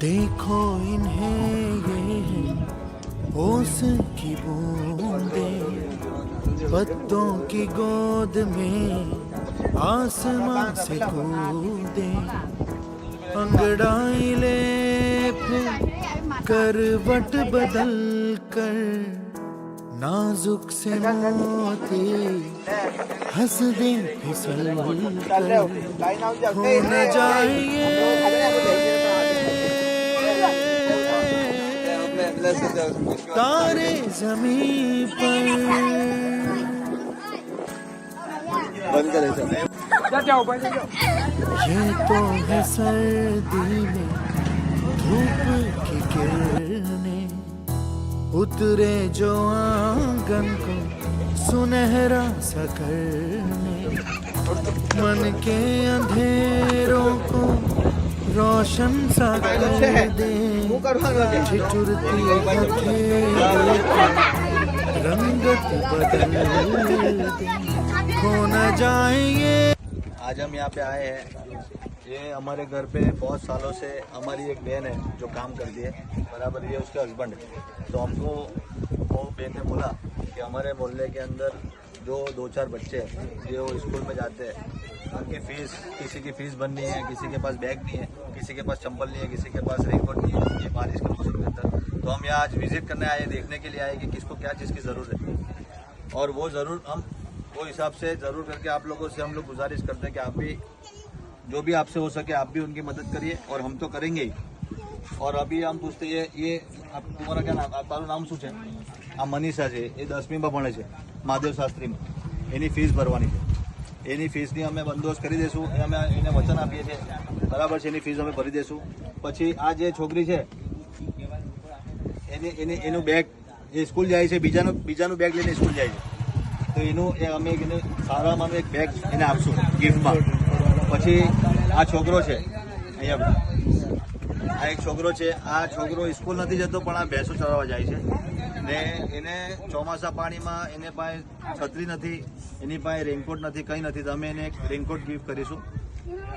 देखो इन्हें ये है ओस की बूंदे, पत्तों की गोद में आसमां से कूदे, अंगड़ाई ले फिर करवट बदल कर, नाजुक से मोती हंस दे फिसल कर, हो न जाए तारे जमीन पर। ये तो है सर्दी में धूप की किरणें, उतरे जो आंगन को सुनहरा सा करने, मन के अंधेरों को रोशन सा कर दे, ठिठुरती हथेलियों की रंगत बदल दे, खो न जाए ये। आज हम यहाँ पे आए हैं, ये हमारे घर पे बहुत सालों से हमारी एक बहन है जो काम करती है, बराबर ये उसके हस्बैंड है। तो हमको वो बहन ने बोला कि हमारे मोहल्ले के अंदर जो 2-4 बच्चे हैं जो स्कूल में जाते हैं, उनकी फीस, किसी की फीस बननी है, किसी के पास बैग नहीं है, किसी के पास चंपल नहीं है, किसी के पास रेनकोट नहीं है, ये बारिश के मौसम के अंदर। तो हम यहाँ आज विजिट करने आए, देखने के लिए आए कि किसको क्या चीज़ की ज़रूरत है, और वो ज़रूर हम वो हिसाब से ज़रूर करके आप लोगों से हम लोग गुजारिश करते हैं कि आप भी जो भी आपसे हो सके आप भी उनकी मदद करिए, और हम तो करेंगे ही। और अभी हम पूछते ये आप तुम्हारा क्या नाम, तारू नाम શું છે? આ મનીષા છે, એ 10મી ભણે છે મહાદેવ શાસ્ત્રીમાં, એની ફીસ ભરવાની છે, એની ફીસની અમે બંદોબસ્ત કરી દઈશું, એ અમે એને વચન આપીએ છીએ, બરાબર છે, એની ફીસ અમે ભરી દઈશું। પછી આ જે છોકરી છે એનું બેગ, એ સ્કૂલ જાય છે, બીજાનું બેગ લઈને સ્કૂલ જાય છે, તો એનું અમે એને સારામાં એક બેગ એને આપશું ગિફ્ટમાં। પછી આ છોકરો છે અહીંયા, આ એક છોકરો છે, આ છોકરો સ્કૂલ નથી જતો પણ આ ભેંસો ચરાવવા જાય છે ને એને ચોમાસા પાણીમાં એને પાસે છત્રી નથી, એની પાસે રેનકોટ નથી, કંઈ નથી, તો અમે એને એક રેનકોટ ગિફ્ટ કરીશું।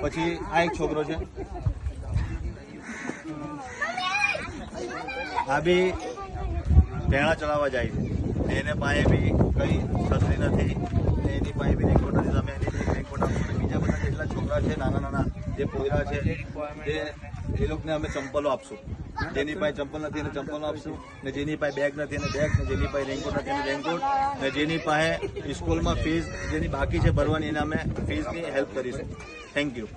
પછી આ એક છોકરો છે, આ બી ભેણા ચડાવવા જાય છે ને એને પાસે બી કંઈ છત્રી નથી ને એની પાસે બી રેનકોટ નથી, તો અમે એને એક રેનકોટ આપશું। બીજા બધા જેટલા છોકરા છે નાના નાના જે પોયરા છે એ લોકોને અમે ચંપલો આપશું, જેની પાસે ચંપલ નથી એને ચંપલો આપશું, ને જેની પાસે બેગ નથી એને બેગ, ને જેની પાસે રેનકોટ નથી એને રેનકોટ, ને જેની પાસે સ્કૂલમાં ફીસ જેની બાકી છે ભરવાની એને અમે ફીસની હેલ્પ કરીશું। Thank you.